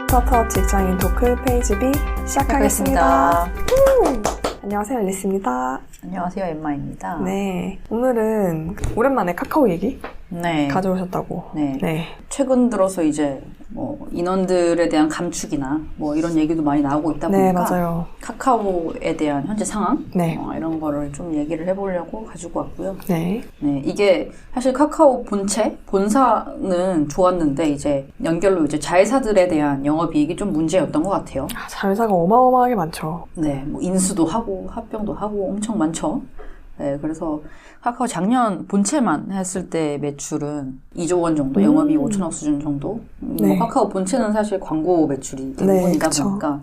스타트업 직장인 토크 페이지 B 시작하겠습니다. 안녕하세요, 앨리스입니다. 안녕하세요, 엠마입니다. 네, 오늘은 오랜만에 카카오 얘기 가져오셨다고. 네. 최근 들어서 이제 뭐 인원들에 대한 감축이나 뭐 이런 얘기도 많이 나오고 있다 보니까 맞아요. 카카오에 대한 현재 상황 이런 거를 좀 얘기를 해보려고 가지고 왔고요. 네, 이게 사실 카카오 본사는 좋았는데 이제 연결로 이제 자회사들에 대한 영업이익이 좀 문제였던 것 같아요. 자회사가 어마어마하게 많죠. 네, 뭐 인수도 하고 합병도 하고 엄청 많죠. 네, 그래서 카카오 작년 본체만 했을 때 매출은 2조 원 정도, 영업이익 5천억 수준 정도. 뭐 카카오 본체는 사실 광고 매출이 대부분이다 보니까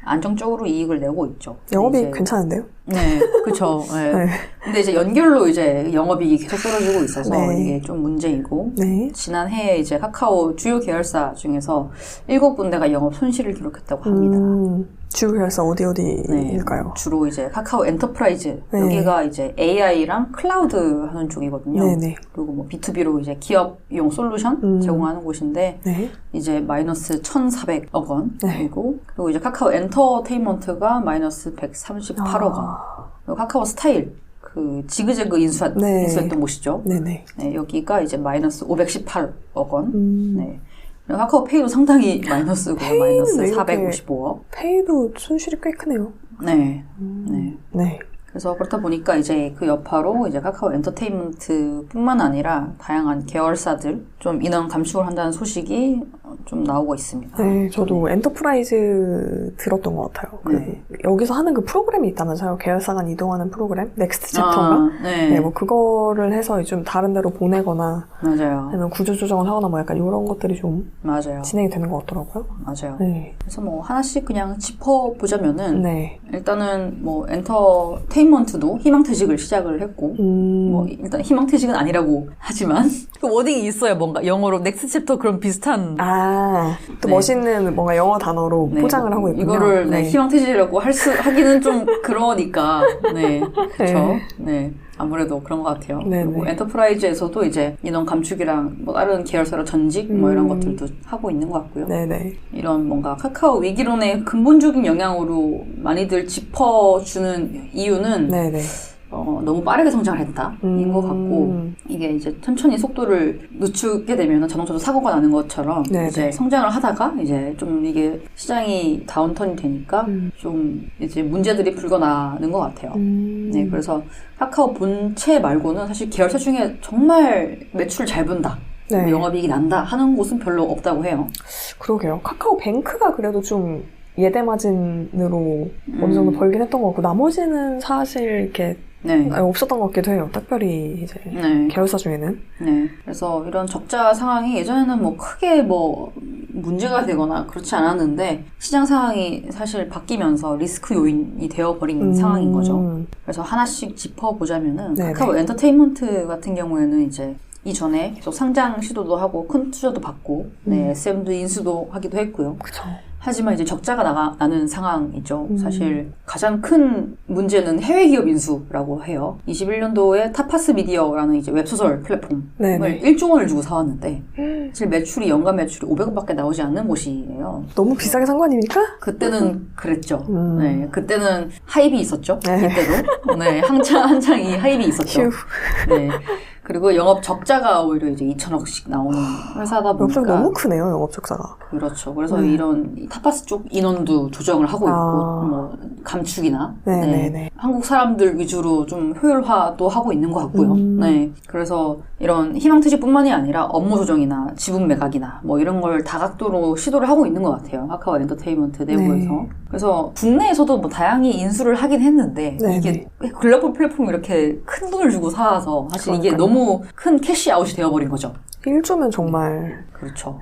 안정적으로 이익을 내고 있죠. 영업이익 괜찮은데요? 네, 그렇죠. 네. 근데 이제 연결로 이제 영업이익이 계속 떨어지고 있어서 이게 좀 문제이고 지난해에 이제 카카오 주요 계열사 중에서 7군데가 영업 손실을 기록했다고 합니다. 주요 계열사 어디일까요? 주로 이제 카카오 엔터프라이즈 여기가 이제 AI랑 클라우드 하는 쪽이거든요. 그리고 뭐 B2B로 이제 기업용 솔루션 제공하는 곳인데 이제 마이너스 1,400억 원 그리고 이제 카카오 엔터테인먼트가 마이너스 138억 원. 그리고 카카오 스타일 그 지그재그 인수했던 곳이죠. 네, 여기가 이제 마이너스 518억 원. 그리고 카카오 페이도 상당히 마이너스고 마이너스 455억. 페이도 손실이 꽤 크네요. 네. 그래서 그렇다 보니까 이제 그 여파로 이제 카카오 엔터테인먼트뿐만 아니라 다양한 계열사들 좀 인원 감축을 한다는 소식이 좀 나오고 있습니다. 네, 저도 엔터프라이즈 들었던 것 같아요. 여기서 하는 그 프로그램이 있다면서요. 계열사 간 이동하는 프로그램? 넥스트 챕터인가? 뭐 그거를 해서 좀 다른 데로 보내거나 아니면 구조조정을 하거나 뭐 약간 이런 것들이 좀 진행이 되는 것 같더라고요. 맞아요. 그래서 뭐 하나씩 그냥 짚어보자면은 일단은 뭐 엔터테인먼트도 희망퇴직을 시작을 했고 뭐 일단 희망퇴직은 아니라고 하지만 그 워딩이 있어요. 뭔가 영어로 넥스트 챕터 그런 비슷한 또 멋있는 뭔가 영어 단어로 포장을 하고 있군요. 이거를 희망퇴직이라고 하기는 좀 그러니까 그렇죠. 아무래도 그런 것 같아요. 그리고 엔터프라이즈에서도 이제 인원 감축이랑 뭐 다른 계열사로 전직 뭐 이런 것들도 하고 있는 것 같고요. 이런 뭔가 카카오 위기론의 근본적인 영향으로 많이들 짚어주는 이유는 너무 빠르게 성장을 했다인 것 같고 이게 이제 천천히 속도를 늦추게 되면 자동차도 사고가 나는 것처럼 이제 성장을 하다가 이제 좀 이게 시장이 다운턴이 되니까 좀 이제 문제들이 불거나는 것 같아요. 그래서 카카오 본체 말고는 사실 계열사 중에 정말 매출을 잘 본다. 영업이익이 난다 하는 곳은 별로 없다고 해요. 그러게요. 카카오 뱅크가 그래도 좀 예대 마진으로 어느 정도 벌긴 했던 것 같고 나머지는 사실 이렇게 없었던 것 같기도 해요. 특별히 이제 계열사 중에는. 그래서 이런 적자 상황이 예전에는 뭐 크게 뭐 문제가 되거나 그렇지 않았는데 시장 상황이 사실 바뀌면서 리스크 요인이 되어버린 상황인 거죠. 그래서 하나씩 짚어보자면은 카카오 엔터테인먼트 같은 경우에는 이제 이전에 계속 상장 시도도 하고 큰 투자도 받고 SM도 인수도 하기도 했고요. 하지만 이제 적자가 나는 상황이죠. 사실 가장 큰 문제는 해외 기업 인수라고 해요. 21년도에 타파스 미디어라는 이제 웹소설 플랫폼을 1조 원을 주고 사왔는데 사실 연간 매출이 500원밖에 나오지 않는 곳이에요. 너무 비싸게 산 거 아닙니까? 그때는 그랬죠. 그때는 하입이 있었죠. 이때도. 한창이 하입이 있었죠. 그리고 영업 적자가 오히려 이제 2천억씩 나오는 회사다 보니까 너무 크네요, 영업 적자가. 그렇죠. 그래서 이런 타파스 쪽 인원도 조정을 하고 있고 뭐 감축이나 한국 사람들 위주로 좀 효율화도 하고 있는 것 같고요. 그래서 이런 희망퇴직뿐만이 아니라 업무 조정이나 지분 매각이나 뭐 이런 걸 다각도로 시도를 하고 있는 것 같아요. 카카오 엔터테인먼트 내부에서. 그래서 국내에서도 뭐 다양히 인수를 하긴 했는데 이게 글로벌 플랫폼이 이렇게 큰 돈을 주고 사와서 사실 이게 너무 큰 캐시아웃이 되어버린 거죠. 1조면 정말. 그렇죠.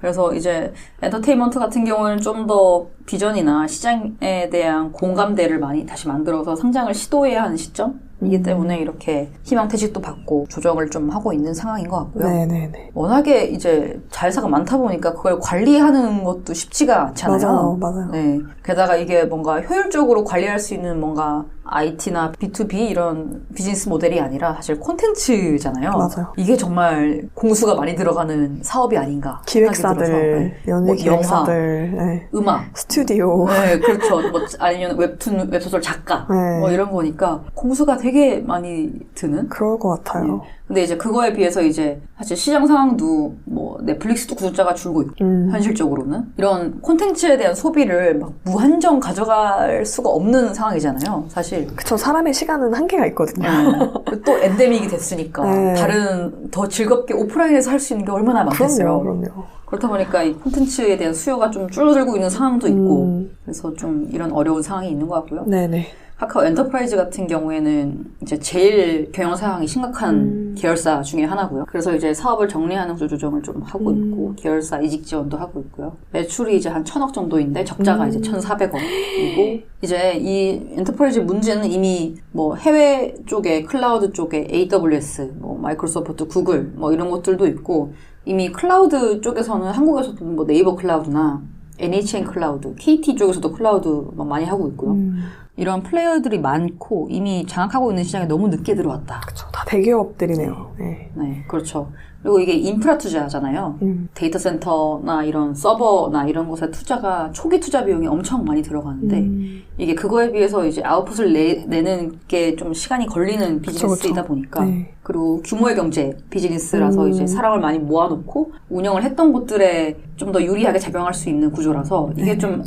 그래서 이제 엔터테인먼트 같은 경우는 좀 더 비전이나 시장에 대한 공감대를 많이 다시 만들어서 상장을 시도해야 하는 시점이기 때문에 이렇게 희망퇴직도 받고 조정을 좀 하고 있는 상황인 것 같고요. 워낙에 이제 자회사가 많다 보니까 그걸 관리하는 것도 쉽지가 않잖아요. 맞아요. 게다가 이게 뭔가 효율적으로 관리할 수 있는 뭔가 IT나 B2B 이런 비즈니스 모델이 아니라 사실 콘텐츠잖아요. 맞아요. 이게 정말 공수가 많이 들어가는 사업이 아닌가. 기획사들, 연예 기획사들, 영화, 네. 음악, 스튜디오. 네, 그렇죠. 뭐 아니면 웹툰, 웹소설 작가, 네. 뭐 이런 거니까 공수가 되게 많이 드는. 그럴 것 같아요. 네. 근데 이제 그거에 비해서 이제 사실 시장 상황도 뭐 넷플릭스도 구독자가 줄고 있고 현실적으로는 이런 콘텐츠에 대한 소비를 막 무한정 가져갈 수가 없는 상황이잖아요. 사실. 그쵸. 사람의 시간은 한계가 있거든요. 또 엔데믹이 됐으니까 네. 다른 더 즐겁게 오프라인에서 할 수 있는 게 얼마나 많겠어요. 그럼요. 그렇다 보니까 이 콘텐츠에 대한 수요가 좀 줄어들고 있는 상황도 있고 그래서 좀 이런 어려운 상황이 있는 것 같고요. 네네. 카카오 엔터프라이즈 같은 경우에는 이제 제일 경영 상황이 심각한 계열사 중에 하나고요. 그래서 이제 사업을 정리하는 구조 조정을 좀 하고 있고 계열사 이직 지원도 하고 있고요. 매출이 이제 한 1,000억 정도인데 적자가 이제 1,400억이고 이제 이 엔터프라이즈 문제는 이미 뭐 해외 쪽에 클라우드 쪽에 AWS, 뭐 마이크로소프트, 구글 뭐 이런 것들도 있고 이미 클라우드 쪽에서는 한국에서도 뭐 네이버 클라우드나 NHN 클라우드, KT 쪽에서도 클라우드 많이 하고 있고요. 이런 플레이어들이 많고 이미 장악하고 있는 시장에 너무 늦게 들어왔다. 그렇죠. 다 대기업들이네요. 네, 그렇죠. 그리고 이게 인프라 투자잖아요. 데이터 센터나 이런 서버나 이런 곳에 투자가 초기 투자 비용이 엄청 많이 들어가는데 이게 그거에 비해서 이제 아웃풋을 내는 게 좀 시간이 걸리는 비즈니스이다 보니까 그리고 규모의 경제 비즈니스라서 이제 사람을 많이 모아놓고 운영을 했던 곳들에 좀 더 유리하게 작용할 수 있는 구조라서 이게 좀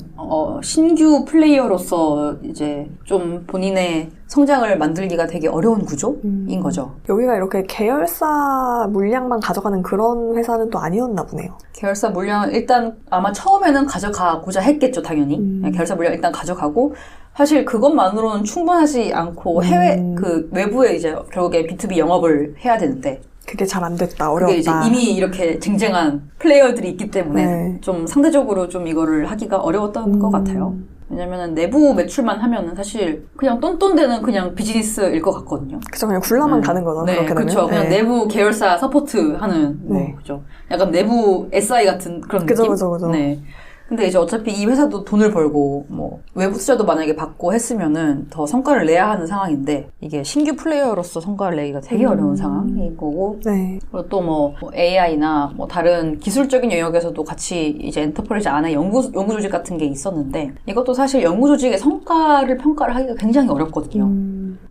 신규 플레이어로서 이제 좀 본인의 성장을 만들기가 되게 어려운 구조인 거죠. 여기가 이렇게 계열사 물량만 가져가는 그런 회사는 또 아니었나 보네요. 계열사 물량은 일단 아마 처음에는 가져가고자 했겠죠, 당연히. 계열사 물량 일단 가져가고 사실 그것만으로는 충분하지 않고 해외 그 외부에 이제 결국에 B2B 영업을 해야 되는데 그게 잘 안 됐다, 어려웠다. 그게 이제 이미 이렇게 쟁쟁한 플레이어들이 있기 때문에 좀 상대적으로 좀 이거를 하기가 어려웠던 것 같아요. 왜냐면은 내부 매출만 하면은 사실 그냥 똔똔대는 그냥 비즈니스일 것 같거든요. 그쵸, 그냥 굴러만 가는 거죠. 네, 그렇게 그쵸. 되면. 그냥 내부 계열사 서포트하는, 그죠. 약간 내부 SI 같은 그런 느낌? 그죠. 네. 근데 이제 어차피 이 회사도 돈을 벌고 뭐 외부 투자도 만약에 받고 했으면은 더 성과를 내야 하는 상황인데 이게 신규 플레이어로서 성과를 내기가 되게 어려운 상황인 거고 그리고 또 뭐 AI나 뭐 다른 기술적인 영역에서도 같이 이제 엔터프라이즈 안에 연구 조직 같은 게 있었는데 이것도 사실 연구 조직의 성과를 평가를 하기가 굉장히 어렵거든요.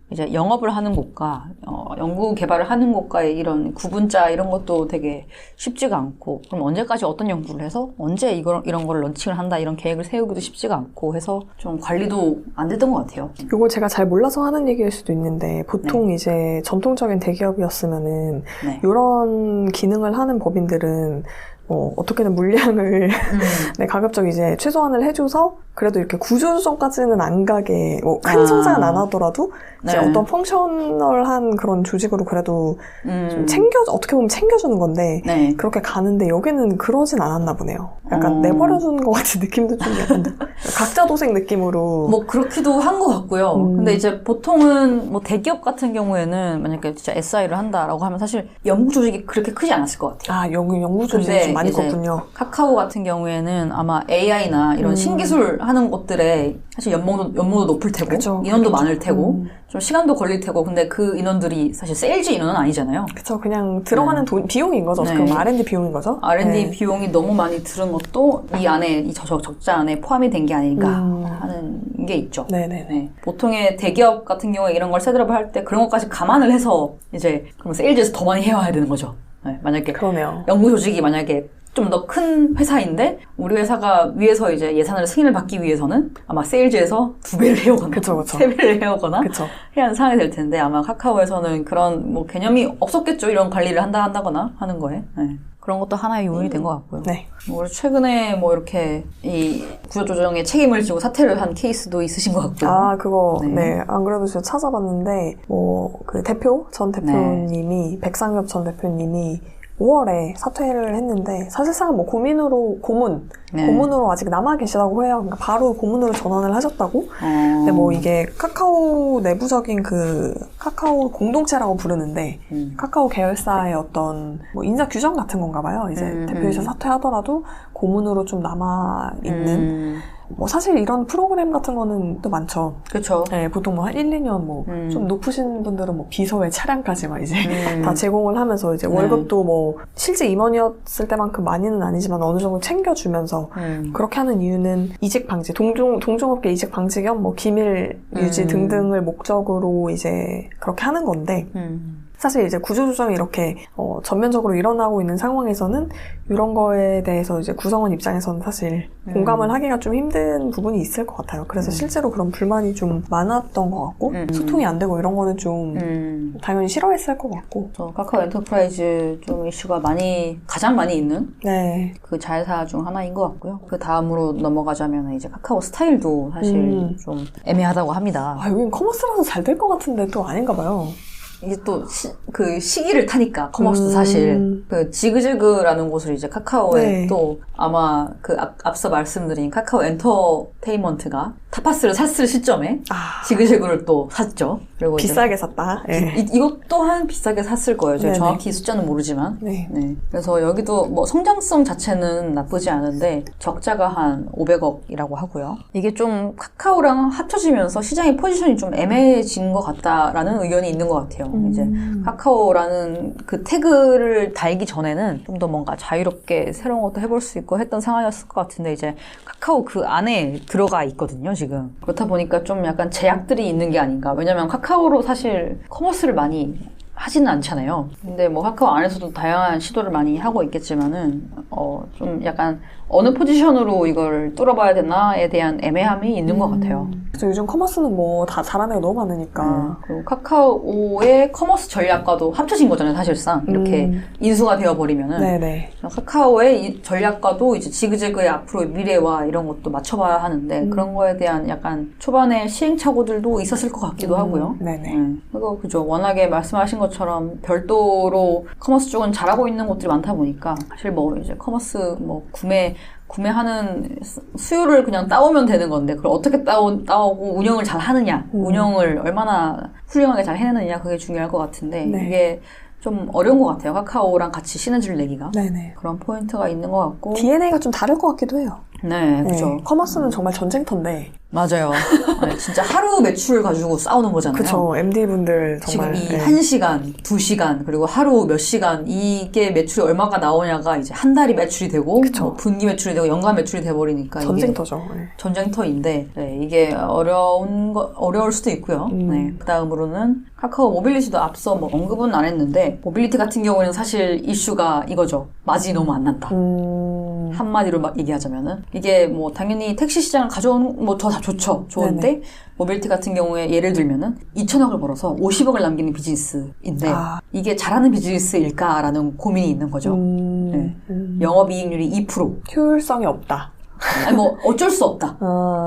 이제 영업을 하는 곳과 연구 개발을 하는 곳과의 이런 구분자 이런 것도 되게 쉽지가 않고 그럼 언제까지 어떤 연구를 해서 언제 이런 거를 런칭을 한다 이런 계획을 세우기도 쉽지가 않고 해서 좀 관리도 안 됐던 것 같아요. 이거 제가 잘 몰라서 하는 얘기일 수도 있는데 보통 이제 전통적인 대기업이었으면은 이런 기능을 하는 법인들은 어떻게든 물량을 가급적 이제 최소한을 해줘서 그래도 이렇게 구조조정까지는 안 가게 큰 성장은 안 하더라도 이제 어떤 펑셔널한 그런 조직으로 그래도 좀 어떻게 보면 챙겨주는 건데 그렇게 가는데 여기는 그러진 않았나 보네요. 약간 내버려두는 것 같은 느낌도 좀 약간 각자 도생 느낌으로 뭐 그렇기도 한 것 같고요. 근데 이제 보통은 뭐 대기업 같은 경우에는 만약에 진짜 SI를 한다라고 하면 사실 연구 조직이 그렇게 크지 않았을 것 같아요. 연구 조직이 좀 많이 컸군요. 카카오 같은 경우에는 아마 AI나 이런 신기술 하는 곳들에 사실 연봉도 높을 테고 인원도 많을 테고 좀 시간도 걸릴 테고 근데 그 인원들이 사실 세일즈 인원은 아니잖아요. 그쵸. 그냥 들어가는 비용인 거죠. 그럼 R&D 비용인 거죠. R&D 비용이 너무 많이 들은 것도 이 안에 이 적자 안에 포함이 된 게 아닌가 하는 게 있죠. 네네네. 보통의 대기업 같은 경우에 이런 걸 셋업을 할 때 그런 것까지 감안을 해서 이제 그럼 세일즈에서 더 많이 해와야 되는 거죠. 만약에 그러네요. 연구 조직이 만약에 좀 더 큰 회사인데 우리 회사가 위에서 이제 예산을 승인을 받기 위해서는 아마 세일즈에서 2배를 해오거나 3배를 해오거나 해야 하는 상황이 될 텐데 아마 카카오에서는 그런 뭐 개념이 없었겠죠. 이런 관리를 한다거나 하는 거에. 그런 것도 하나의 요인이 된 것 같고요. 뭐 최근에 뭐 이렇게 이 구조조정에 책임을 지고 사퇴를 한 케이스도 있으신 것 같고요. 그거 안 그래도 제가 찾아봤는데 그 전 대표님이 백상엽 전 대표님이 5월에 사퇴를 했는데 사실상 뭐 고문으로 아직 남아 계시다고 해요. 그러니까 바로 고문으로 전환을 하셨다고. 근데 뭐 이게 카카오 내부적인 카카오 공동체라고 부르는데 카카오 계열사의 어떤 뭐 인사 규정 같은 건가 봐요. 이제 대표이사 사퇴하더라도 고문으로 좀 남아 있는 뭐 사실 이런 프로그램 같은 거는 또 많죠. 그렇죠. 네, 보통 뭐 한 1, 2년 뭐 좀 높으신 분들은 뭐 비서의 차량까지 막 이제 다 제공을 하면서 이제 월급도 뭐 실제 임원이었을 때만큼 많이는 아니지만 어느 정도 챙겨주면서 그렇게 하는 이유는 이직 방지, 동종업계 이직 방지 겸 뭐 기밀 유지 등등을 목적으로 이제 그렇게 하는 건데 사실 이제 구조조정이 이렇게 전면적으로 일어나고 있는 상황에서는 이런 거에 대해서 이제 구성원 입장에서는 사실 공감을 하기가 좀 힘든 부분이 있을 것 같아요. 그래서 실제로 그런 불만이 좀 많았던 것 같고 소통이 안 되고 이런 거는 좀 당연히 싫어했을 것 같고. 카카오 엔터프라이즈 좀 이슈가 가장 많이 있는 네. 그 자회사 중 하나인 것 같고요. 그 다음으로 넘어가자면 이제 카카오 스타일도 사실 좀 애매하다고 합니다. 여긴 커머스라서 잘 될 것 같은데 또 아닌가 봐요. 이게 또 그 시기를 타니까 커머스도 사실 그 지그재그라는 곳을 이제 카카오에 네. 또 아마 그 앞서 말씀드린 카카오 엔터테인먼트가 타파스를 샀을 시점에 지그재그를 또 샀죠. 그리고 비싸게 샀다. 네. 이것 또한 비싸게 샀을 거예요. 제가 정확히 숫자는 모르지만. 네. 그래서 여기도 뭐 성장성 자체는 나쁘지 않은데 적자가 한 500억이라고 하고요. 이게 좀 카카오랑 합쳐지면서 시장의 포지션이 좀 애매해진 것 같다라는 의견이 있는 것 같아요. 이제 카카오라는 그 태그를 달기 전에는 좀 더 뭔가 자유롭게 새로운 것도 해볼 수 있고 했던 상황이었을 것 같은데 이제 카카오 그 안에 들어가 있거든요, 지금. 그렇다 보니까 좀 약간 제약들이 있는 게 아닌가. 왜냐면 카카오로 사실 커머스를 많이 하지는 않잖아요. 근데 뭐 카카오 안에서도 다양한 시도를 많이 하고 있겠지만은 좀 약간 어느 포지션으로 이걸 뚫어봐야 되나에 대한 애매함이 있는 것 같아요. 그래서 요즘 커머스는 뭐 다 잘하는 애가 너무 많으니까. 그리고 카카오의 커머스 전략과도 합쳐진 거잖아요, 사실상. 이렇게 인수가 되어버리면은. 네네. 카카오의 이 전략과도 이제 지그재그의 앞으로의 미래와 이런 것도 맞춰봐야 하는데 그런 거에 대한 약간 초반에 시행착오들도 있었을 것 같기도 하고요. 네네. 그리고 그죠. 워낙에 말씀하신 것처럼 별도로 커머스 쪽은 잘하고 있는 곳들이 많다 보니까 사실 뭐 이제 커머스 뭐 구매하는 수요를 그냥 따오면 되는 건데 그걸 어떻게 따오고 운영을 잘 하느냐 운영을 얼마나 훌륭하게 잘 해내느냐 그게 중요할 것 같은데 네. 이게 좀 어려운 것 같아요. 카카오랑 같이 시너지를 내기가. 네네. 그런 포인트가 있는 것 같고 DNA가 좀 다를 것 같기도 해요. 네, 그죠. 커머스는 정말 전쟁터인데. 맞아요. 네, 진짜 하루 매출 가지고 싸우는 거잖아요. 그쵸. MD분들 정말. 지금 이 1시간, 2시간, 그리고 하루 몇 시간, 이게 매출이 얼마가 나오냐가 이제 한 달이 매출이 되고, 뭐 분기 매출이 되고, 연간 매출이 돼버리니까. 전쟁터죠. 이게 전쟁터인데, 네, 이게 어려울 수도 있고요. 네, 그 다음으로는 카카오 모빌리티도 앞서 뭐 언급은 안 했는데, 모빌리티 같은 경우에는 사실 이슈가 이거죠. 마진이 너무 안 난다. 한마디로 막 얘기하자면은. 이게 뭐 당연히 택시 시장을 가져오는, 뭐 다 좋죠. 좋은데, 네네. 모빌리티 같은 경우에 예를 들면은 2천억을 벌어서 50억을 남기는 비즈니스인데, 이게 잘하는 비즈니스일까라는 고민이 있는 거죠. 네. 영업이익률이 2%. 효율성이 없다. 아니 뭐 어쩔 수 없다.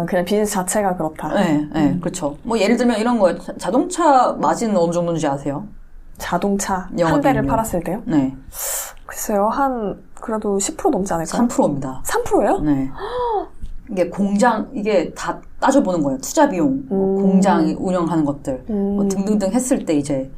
그냥 비즈니스 자체가 그렇다. 네, 그렇죠. 뭐 예를 들면 이런 거예요. 자동차 마진은 어느 정도인지 아세요? 자동차 한 대를 팔았을 때요? 네. 글쎄요, 그래도 10% 넘지 않을까요? 3%입니다. 3%예요? 네. 이게 다 따져보는 거예요. 투자 비용, 공장 운영하는 것들, 뭐 등등등 했을 때 이제,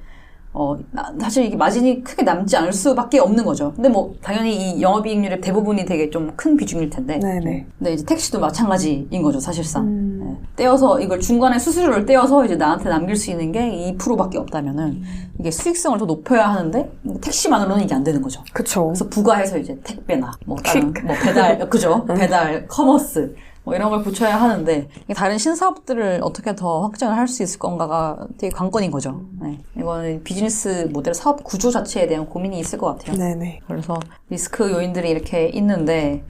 사실 이게 마진이 크게 남지 않을 수밖에 없는 거죠. 근데 뭐, 당연히 이 영업이익률의 대부분이 되게 좀 큰 비중일 텐데. 네네. 근데 이제 택시도 마찬가지인 거죠, 사실상. 네. 떼어서, 이걸 중간에 수수료를 떼어서 이제 나한테 남길 수 있는 게 2%밖에 없다면은, 이게 수익성을 더 높여야 하는데, 택시만으로는 이게 안 되는 거죠. 그쵸. 그래서 부가해서 이제 택배나, 뭐, 다른, 뭐, 배달, 그죠? 배달, 커머스. 뭐 이런 걸 붙여야 하는데 다른 신사업들을 어떻게 더 확장을 할 수 있을 건가가 되게 관건인 거죠. 네. 이거는 비즈니스 모델 사업 구조 자체에 대한 고민이 있을 것 같아요. 네네. 그래서 리스크 요인들이 이렇게 있는데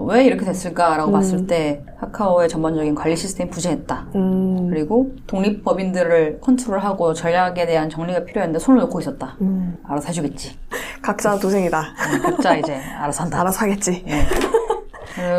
왜 이렇게 됐을까라고 봤을 때 카카오의 전반적인 관리 시스템이 부재했다. 그리고 독립법인들을 컨트롤하고 전략에 대한 정리가 필요했는데 손을 놓고 있었다. 알아서 해주겠지. 각자 도생이다. 각자 이제 알아서 한다. 알아서 하겠지. 네.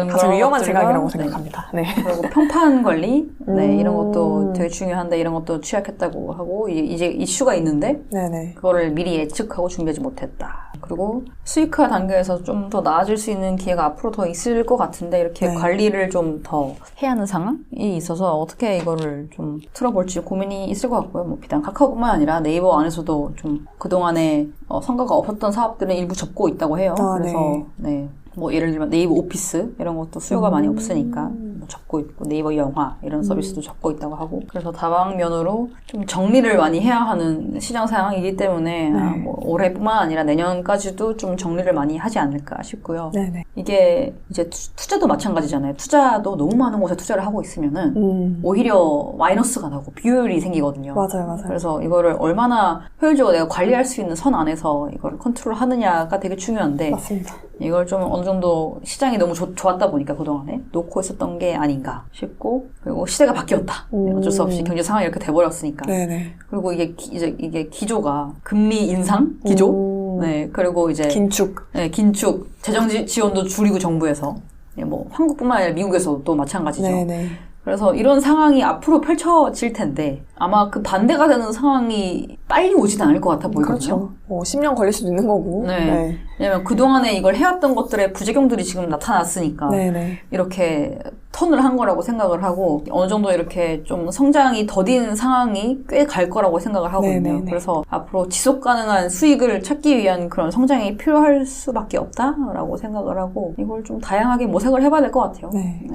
가장 위험한 생각이라고 생각합니다. 네. 그리고 평판 관리, 네, 이런 것도 되게 중요한데 이런 것도 취약했다고 하고 이제 이슈가 있는데 네네. 그거를 미리 예측하고 준비하지 못했다. 그리고 수익화 단계에서 좀 더 나아질 수 있는 기회가 앞으로 더 있을 것 같은데 이렇게 네. 관리를 좀 더 해야 하는 상황이 있어서 어떻게 이거를 좀 틀어볼지 고민이 있을 것 같고요. 뭐 비단 카카오뿐만 아니라 네이버 안에서도 좀 그동안에 성과가 없었던 사업들은 일부 접고 있다고 해요. 그래서 네. 뭐 예를 들면 네이버 오피스 이런 것도 수요가 많이 없으니까 뭐 적고 있고 네이버 영화 이런 서비스도 적고 있다고 하고 그래서 다방면으로 좀 정리를 많이 해야 하는 시장 상황이기 때문에 뭐 올해뿐만 아니라 내년까지도 좀 정리를 많이 하지 않을까 싶고요. 네네. 이게 이제 투자도 마찬가지잖아요. 투자도 너무 많은 곳에 투자를 하고 있으면은 오히려 마이너스가 나고 비효율이 생기거든요. 맞아요. 그래서 이거를 얼마나 효율적으로 내가 관리할 수 있는 선 안에서 이걸 컨트롤 하느냐가 되게 중요한데 맞습니다. 이걸 좀 어느 정도 시장이 너무 좋았다 보니까 그동안에 놓고 있었던 게 아닌가 싶고 그리고 시대가 바뀌었다. 어쩔 수 없이 경제 상황이 이렇게 돼버렸으니까. 네네. 그리고 이게 기조가 금리 인상 기조. 네. 그리고 이제 긴축. 네, 긴축. 재정 지원도 줄이고 정부에서. 뭐 한국뿐만 아니라 미국에서도 마찬가지죠. 네네. 그래서 이런 상황이 앞으로 펼쳐질 텐데 아마 그 반대가 되는 상황이 빨리 오진 않을 것 같아 보이거든요. 그렇죠. 10년 걸릴 수도 있는 거고. 네. 왜냐면 그동안에 이걸 해왔던 것들의 부작용들이 지금 나타났으니까 네네. 이렇게 턴을 한 거라고 생각을 하고 어느 정도 이렇게 좀 성장이 더딘 상황이 꽤 갈 거라고 생각을 하거든요. 네네네. 그래서 앞으로 지속 가능한 수익을 찾기 위한 그런 성장이 필요할 수밖에 없다라고 생각을 하고 이걸 좀 다양하게 모색을 해봐야 될 것 같아요. 네.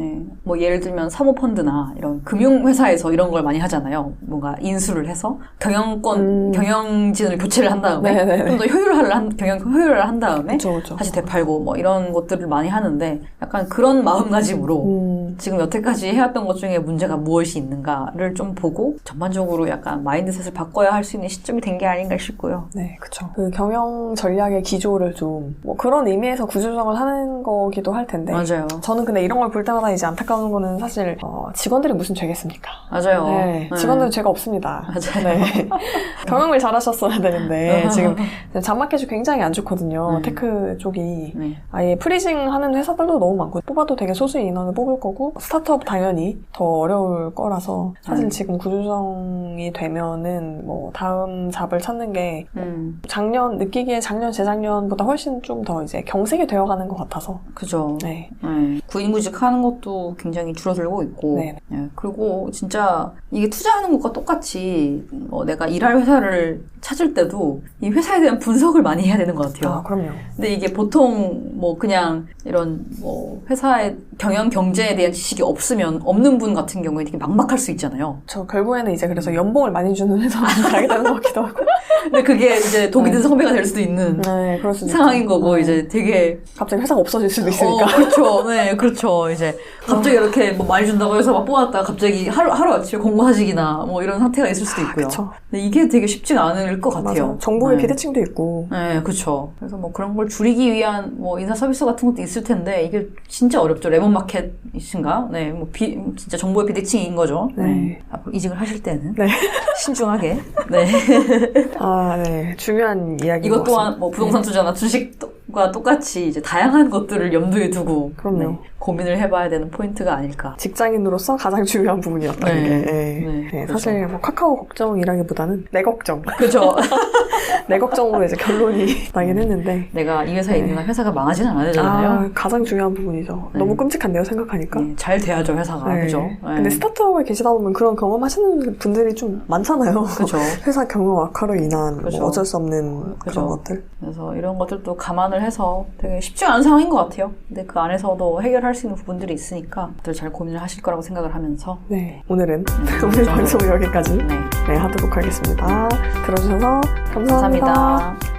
뭐 예를 들면 사모펀드나 이런 금융회사에서 이런 걸 많이 하잖아요. 뭔가 인수를 해서 경영진을 교체를 한 다음에 좀 더 효율화를 한 다음에 그쵸. 다시 되팔고 뭐 이런 것들을 많이 하는데 약간 그런 마음가짐으로 지금 여태까지 해왔던 것 중에 문제가 무엇이 있는가를 좀 보고 전반적으로 약간 마인드셋을 바꿔야 할 수 있는 시점이 된 게 아닌가 싶고요. 네, 그렇죠. 그 경영 전략의 기조를 좀 뭐 그런 의미에서 구조조정을 하는 거기도 할 텐데 맞아요. 저는 근데 이런 걸 볼 때마다 이제 안타까운 거는 사실 직원들이 무슨 죄겠습니까? 맞아요. 네, 직원들은 죄가 없습니다. 맞아요. 네. 경영을 잘하셨어야 되는데 지금 장마켓이 굉장히 안 좋거든요. 테크 쪽이 아예 프리징 하는 회사들도 너무 많고 뽑아도 되게 소수의 인원을 뽑을 거고 스타트업 당연히 더 어려울 거라서 사실 지금 구조조정이 되면은 뭐 다음 잡을 찾는 게 느끼기에 작년 재작년보다 훨씬 좀 더 이제 경색이 되어가는 것 같아서 그죠. 네. 구인구직 하는 것도 굉장히 줄어들고 있고 그리고 진짜 이게 투자하는 것과 똑같이 내가 일할 회사를 찾을 때도 이 회사에 대한 분석을 많이 해야 되는 것 같아요. 그럼요. 근데 이게 보통 뭐 그냥 이런 뭐 회사의 경제에 대한 지식이 없는 분 같은 경우에 되게 막막할 수 있잖아요. 결국에는 이제 그래서 연봉을 많이 주는 회사로 가게 되는 것 같기도 하고. 근데 그게 이제 독이 든 성배가 될 수도 있는 그럴 수도 상황인 거고 이제 되게 갑자기 회사가 없어질 수도 있으니까. 그렇죠. 네, 그렇죠. 이제 갑자기 이렇게 뭐 많이 준다고 해서 막 뽑았다가 갑자기 하루아침에 공고사직이나 뭐 이런 사태가 있을 수도 있고요. 그쵸. 근데 이게 되게 쉽지가 않을 것 같아요. 맞아요. 정보의 비대칭도 있고. 네, 그렇죠. 그래서 뭐 그런 걸 줄이기 위한 뭐 인사 서비스 같은 것도 있을 텐데 이게 진짜 어렵죠. 레몬마켓이신가? 네, 뭐 진짜 정보의 비대칭인 거죠. 네. 앞으로 이직을 하실 때는 신중하게. 네. 네. 중요한 이야기. 이것 또한 뭐 부동산 투자나 주식과 똑같이 이제 다양한 것들을 염두에 두고 그럼요. 고민을 해봐야 되는 포인트가 아닐까. 직장인으로서 가장 중요한 부분이었다는 게. 사실 뭐 카카오 걱정이라기보다는 내 걱정. 그렇죠. 내 걱정으로 이제 결론이 나긴 했는데. 내가 이 회사에 있는 회사가 망하지는 않아야 되잖아요. 가장 중요한 부분이죠. 너무 끔찍한데요, 생각하니까. 잘 돼야죠, 회사가. 그죠? 근데 스타트업에 계시다 보면 그런 경험하시는 분들이 좀 많잖아요. 그죠. 회사 경영 악화로 인한 뭐 어쩔 수 없는 그런 것들. 그래서 이런 것들도 감안을 해서 되게 쉽지 않은 상황인 것 같아요. 근데 그 안에서도 해결할 수 있는 부분들이 있으니까 다들 잘 고민을 하실 거라고 생각을 하면서. 오늘은 오늘 방송 여기까지 하도록 하겠습니다. 들어주셔서 감사합니다.